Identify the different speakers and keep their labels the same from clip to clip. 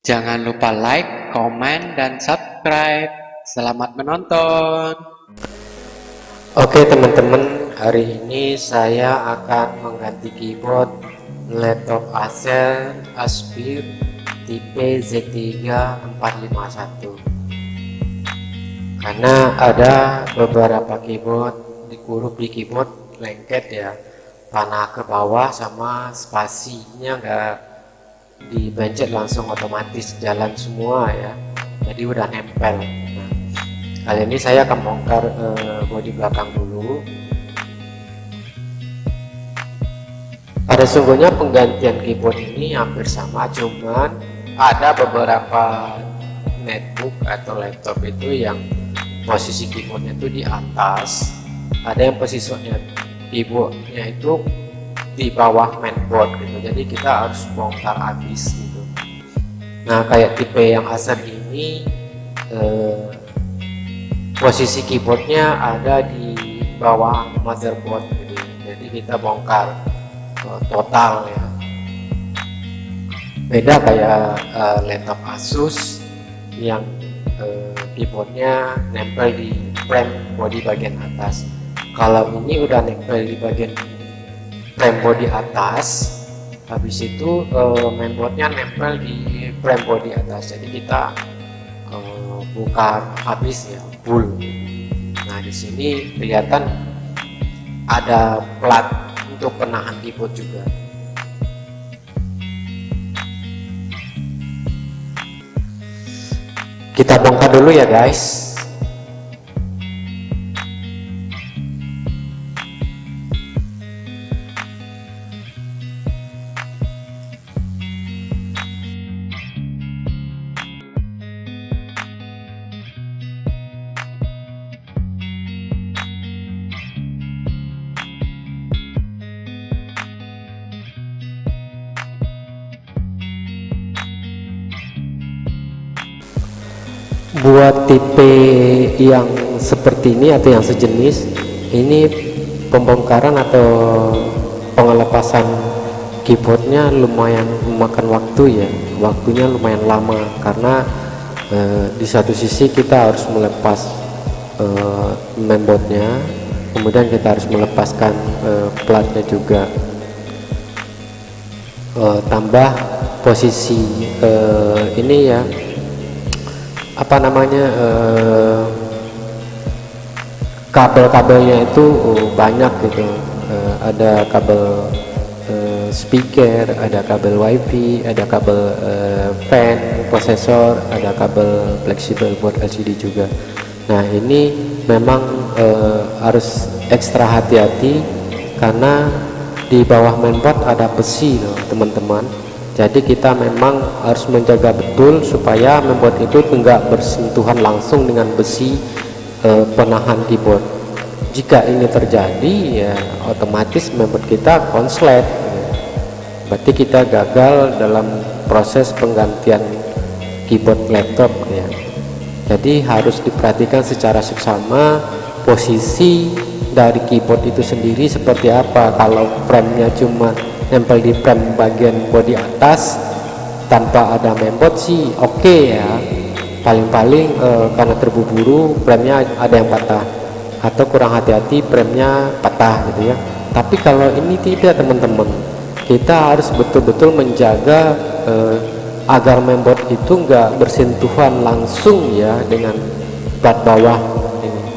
Speaker 1: Jangan lupa like, komen, dan subscribe. Selamat menonton.
Speaker 2: Oke teman-teman, hari ini saya akan mengganti keyboard laptop Acer Aspire tipe Z3 451 karena ada beberapa keyboard huruf di keyboard lengket ya, panah ke bawah sama spasinya nggak dipencet langsung otomatis jalan semua ya, jadi udah nempel. Kali ini saya akan bongkar bodi belakang dulu. Pada sungguhnya penggantian keyboard ini hampir sama, cuman ada beberapa netbook atau laptop itu yang posisi keyboardnya itu di atas, ada yang posisinya keyboardnya itu di bawah mainboard gitu, jadi kita harus bongkar habis gitu. Nah kayak tipe yang Acer ini posisi keyboardnya ada di bawah motherboard gitu, jadi kita bongkar total ya. Beda kayak laptop Asus yang keyboardnya nempel di frame body bagian atas. Kalau ini udah nempel di bagian frame body atas, habis itu mainboardnya nempel di frame body atas, jadi kita buka habis ya, full. Nah di sini kelihatan ada plat untuk penahan keyboard juga. Kita bongkar dulu ya guys. Buat tipe yang seperti ini atau yang sejenis ini, pembongkaran atau pengelepasan keyboardnya lumayan memakan waktu ya, waktunya lumayan lama karena di satu sisi kita harus melepas mainboardnya, kemudian kita harus melepaskan platnya juga, tambah posisi ini ya, apa namanya, kabel-kabelnya itu banyak gitu, ada kabel speaker, ada kabel wifi, ada kabel fan prosesor, ada kabel fleksibel buat LCD juga. Nah ini memang harus ekstra hati-hati karena di bawah mainboard ada besi loh teman-teman. Jadi kita memang harus menjaga betul supaya mainboard itu enggak bersentuhan langsung dengan besi penahan keyboard. Jika ini terjadi ya otomatis mainboard kita konslet, berarti kita gagal dalam proses penggantian keyboard laptop ya. Jadi harus diperhatikan secara seksama posisi dari keyboard itu sendiri seperti apa. Kalau framenya cuma nempel di frame bagian bodi atas tanpa ada mainboard sih oke ya, paling-paling karena terburu-buru framenya ada yang patah atau kurang hati-hati framenya patah gitu ya. Tapi kalau ini tidak teman-teman, kita harus betul-betul menjaga agar mainboard itu enggak bersentuhan langsung ya dengan plat bawah ini.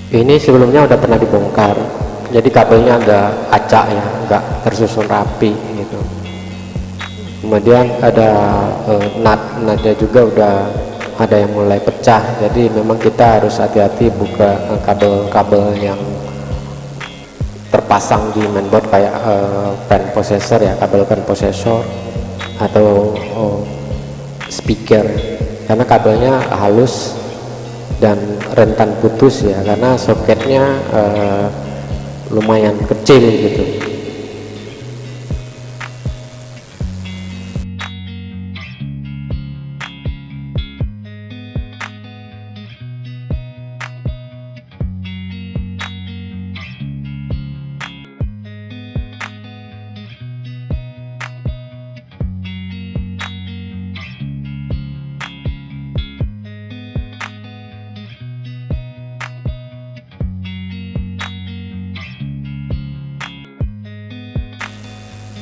Speaker 2: Ini sebelumnya udah pernah dibongkar, jadi kabelnya agak acak ya, nggak tersusun rapi gitu. Kemudian ada natnya juga udah ada yang mulai pecah, jadi memang kita harus hati-hati buka kabel-kabel yang terpasang di mainboard kayak fan processor ya, kabel fan processor atau speaker, karena kabelnya halus dan rentan putus ya, karena soketnya lumayan kecil gitu.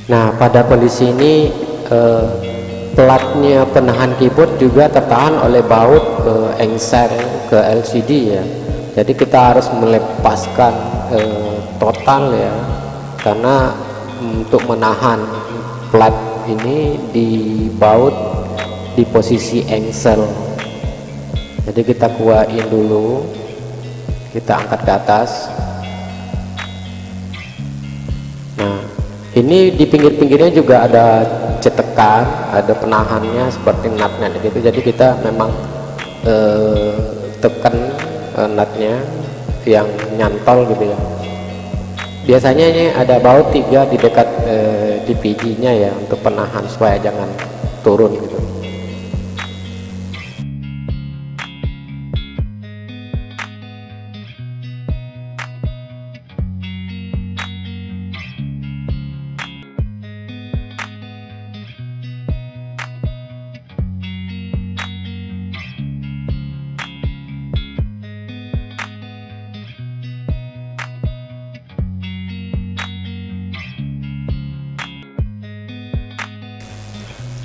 Speaker 2: Nah, pada kondisi ini platnya penahan keyboard juga tertahan oleh baut engsel ke LCD ya. Jadi kita harus melepaskan total ya, karena untuk menahan plat ini di baut di posisi engsel. Jadi kita kuatin dulu, kita angkat ke atas. Nah, ini di pinggir-pinggirnya juga ada cetekan, ada penahannya seperti nutnya gitu. Jadi kita memang tekan nutnya yang nyantol gitu ya. Biasanya ini ada baut 3 di dekat DPG nya ya, untuk penahan supaya jangan turun gitu.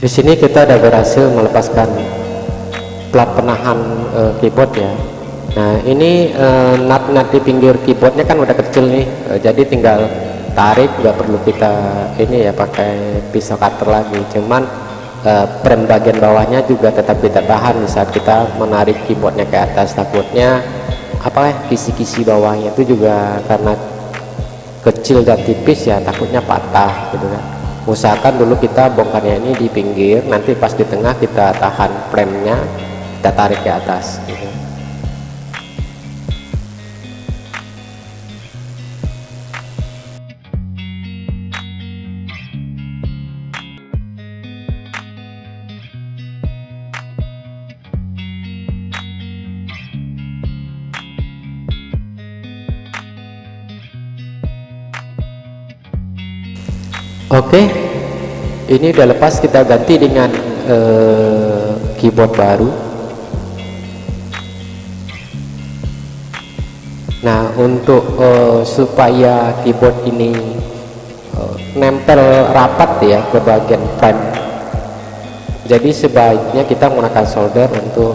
Speaker 2: Di sini kita udah berhasil melepaskan plat penahan keyboard ya. Nah, ini nut-nut di pinggir keyboardnya kan udah kecil nih, jadi tinggal tarik, nggak perlu kita ini ya pakai pisau cutter lagi. Cuman frame bagian bawahnya juga tetap kita tahan di saat kita menarik keyboardnya ke atas. Takutnya apa kisi-kisi bawahnya itu juga karena kecil dan tipis ya, takutnya patah gitu kan. Usahakan dulu kita bongkarnya ini di pinggir, nanti pas di tengah kita tahan frame-nya, kita tarik ke atas gitu. Oke, ini udah lepas, kita ganti dengan keyboard baru. Nah, untuk supaya keyboard ini nempel rapat ya ke bagian frame, jadi sebaiknya kita menggunakan solder untuk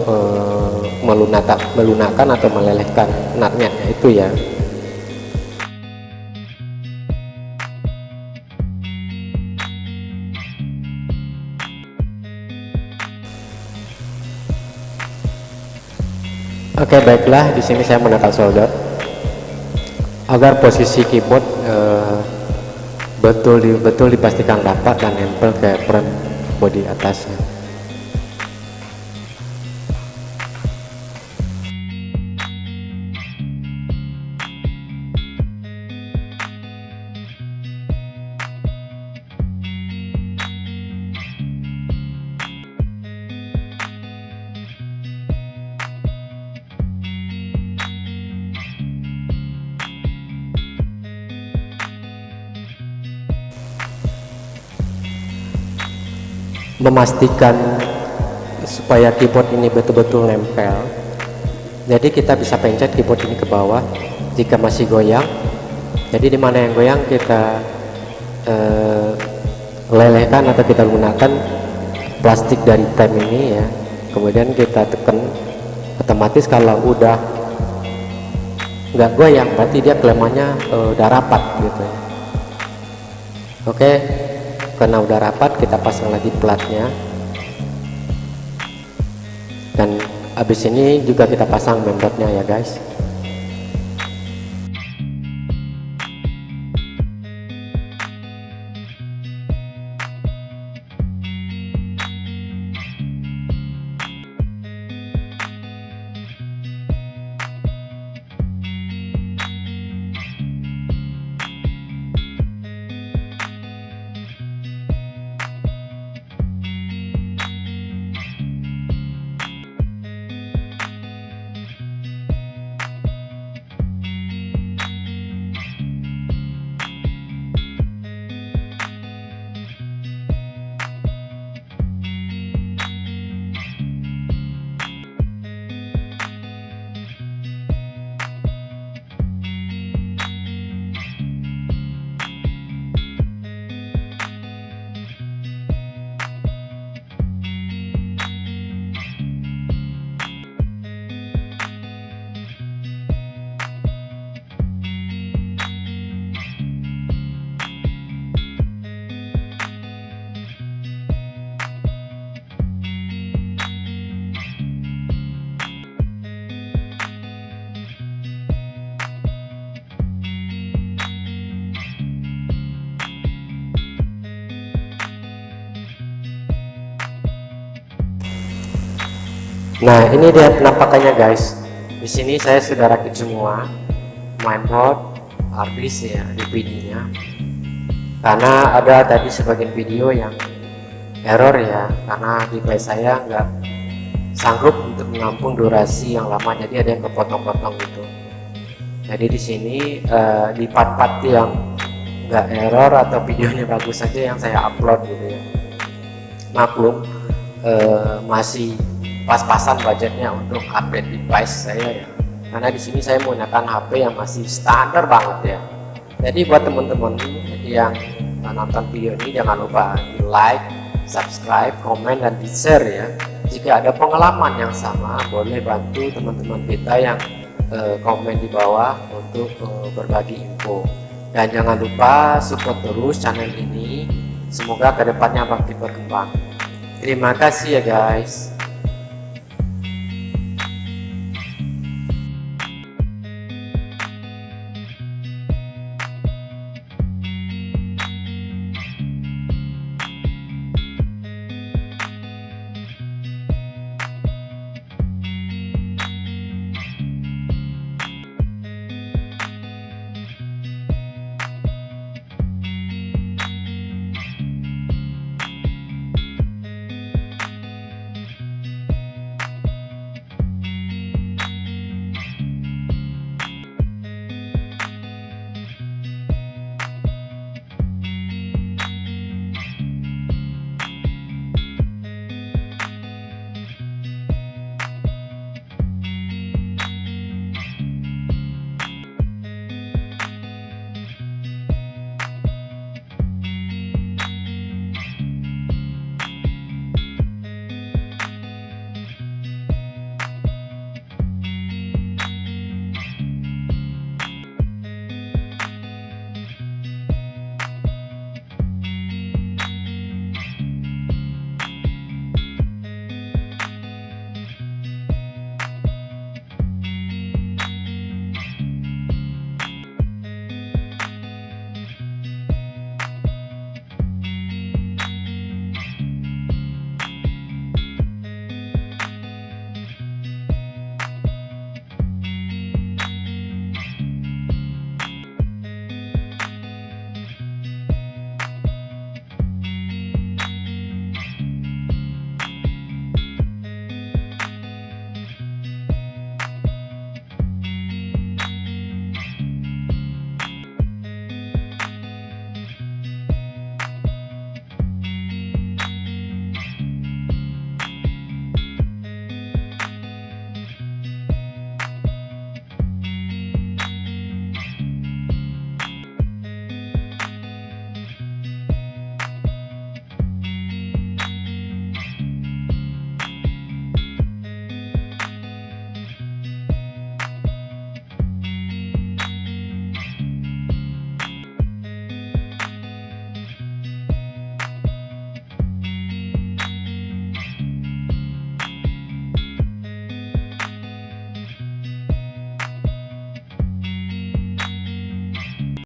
Speaker 2: melunakkan atau melelehkan nutnya itu ya. Oke, baiklah, di sini saya menggunakan solder agar posisi keyboard betul dipastikan rapat dan nempel ke frame bodi atasnya. Memastikan supaya keyboard ini betul-betul nempel, jadi kita bisa pencet keyboard ini ke bawah jika masih goyang. Jadi dimana yang goyang kita lelehkan atau kita gunakan plastik dari frame ini ya, kemudian kita tekan, otomatis kalau udah nggak goyang berarti dia klemanya udah rapat gitu. Oke, karena udah rapat kita pasang lagi platnya, dan habis ini juga kita pasang membernya ya guys. Nah, ini dia penampakannya guys. Di sini saya sudah rakit semua mainboard, harddisk ya, DVD-nya. Karena ada tadi sebagian video yang error ya, karena device saya nggak sanggup untuk menampung durasi yang lama, jadi ada yang kepotong-potong gitu. Jadi di sini di part-part yang nggak error atau videonya bagus saja yang saya upload gitu ya. Maklum masih pas-pasan budgetnya untuk update device saya ya, karena di sini saya menggunakan HP yang masih standar banget ya. Jadi buat teman-teman yang nonton video ini, jangan lupa di like, subscribe, komen, dan di share ya. Jika ada pengalaman yang sama, boleh bantu teman-teman kita yang komen di bawah untuk berbagi info. Dan jangan lupa support terus channel ini, semoga kedepannya makin berkembang. Terima kasih ya guys.